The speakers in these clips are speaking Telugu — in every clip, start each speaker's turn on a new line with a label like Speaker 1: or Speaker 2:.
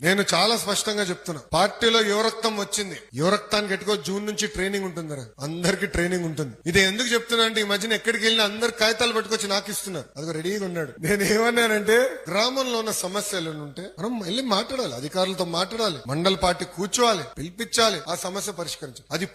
Speaker 1: నేను చాలా స్పష్టంగా చెప్తున్నా, పార్టీలో యువరక్తం వచ్చింది. యువరక్తానికి ఎట్టుకో జూన్ నుంచి ట్రైనింగ్ ఉంటుంది, అందరికి ట్రైనింగ్ ఉంటుంది. ఇది ఎందుకు చెప్తున్నా అంటే, ఈ మధ్యన ఎక్కడికి వెళ్ళినా అందరు కాగితాలు పట్టుకొచ్చి నాకు ఇస్తున్నారు. అది రెడీగా ఉన్నాడు. నేను ఏమన్నానంటే, గ్రామంలో ఉన్న సమస్యలు ఉంటే మనం వెళ్ళి మాట్లాడాలి, అధికారులతో మాట్లాడాలి, మండల పార్టీ కూర్చోవాలి, పిలిపించాలి, ఆ సమస్య పరిష్కరించాలి. అది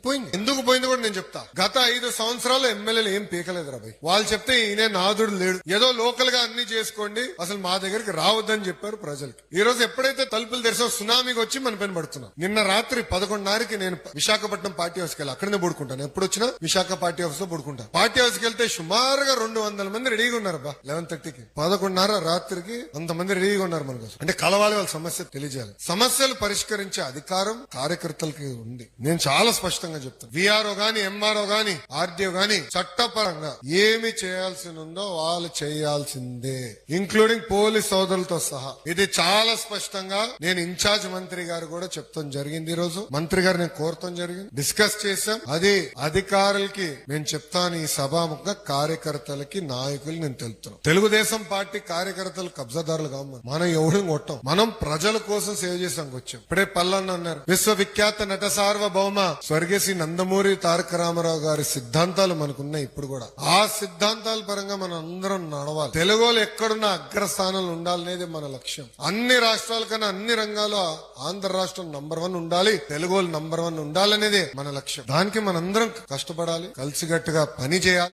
Speaker 1: పోయింది. ఎందుకు పోయింది కూడా నేను చెప్తా. గత 5 సంవత్సరాలు ఎమ్మెల్యేలు ఏం పీకలేదు రాబాయ్. వాళ్ళు చెప్తే ఈయన నాదుడు లేడు, ఏదో లోకల్ గా అన్ని చేసుకోండి, అసలు మా దగ్గరికి రావద్దని చెప్పారు ప్రజలకి. ఈ రోజు ఎప్పుడైతే తలుపులు తెరిసో సునామీకి వచ్చి మన పైన పడుతున్నాం. నిన్న రాత్రి 11:30కి నేను విశాఖపట్నం పార్టీ హౌస్కి వెళ్ళి అక్కడనే పడుకుంటాను. ఎప్పుడు వచ్చినా విశాఖ పార్టీ హౌస్ లో పడుకుంటాను. పార్టీ హౌస్కి వెళ్తే సుమారుగా 200 మంది రెడీగా ఉన్నారు. 11:30కి 11:30 రాత్రికి అంతమంది రెడీగా ఉన్నారు మన కోసం. అంటే కలవాలి, వాళ్ళ సమస్య తెలియజేయాలి. సమస్యలు పరిష్కరించే అధికారం కార్యకర్తలకి ఉంది. నేను చాలా స్పష్టంగా చెప్తాను. విఆర్ఓ గాని, ఎంఆర్ఓ గాని, ఆర్డీఓ గాని చట్టపరంగా ఏమి చేయాల్సి ఉందో వాళ్ళు చేయాల్సిందే, ఇంక్లూడింగ్ పోలీస్ సోదరులతో సహా. ఇది చాలా స్పష్టంగా నేను ఇన్ఛార్జ్ మంత్రి గారు కూడా చెప్తాం జరిగింది. ఈ రోజు మంత్రి గారు నేను కోరతాం జరిగింది, డిస్కస్ చేశాం. అది అధికారులకి నేను చెప్తాను, ఈ సభాముఖంగా కార్యకర్తలకి, నాయకులు నేను తెలుపుతున్నాను. తెలుగుదేశం పార్టీ కార్యకర్తలు కబ్జాదారులు కావు. మనం ఎవరిని కొట్టాం, మనం ప్రజల కోసం సేవ చేసాం వచ్చాం. ఇప్పుడే పల్లన్న అన్నారు, విశ్వవిఖ్యాత నట సార్వభౌమ స్వర్గీయ శ్రీ నందమూరి తారక రామారావు గారి సిద్ధాంతాలు మనకున్నాయి. ఇప్పుడు కూడా ఆ సిద్ధాంతాల పరంగా మనం అందరం నడవాలి. తెలుగు వాళ్ళు ఎక్కడున్న అగ్రస్థానంలో ఉండాలనేది మన లక్ష్యం. అన్ని రాష్ట్రాల కన్నా అన్ని రంగాల్లో ఆంధ్ర రాష్ట్రం నంబర్ 1 ఉండాలి, తెలుగు వాళ్ళు నంబర్ 1 ఉండాలనేదే మన లక్ష్యం. దానికి మనందరం కష్టపడాలి, కలిసికట్టుగా పని చేయాలి.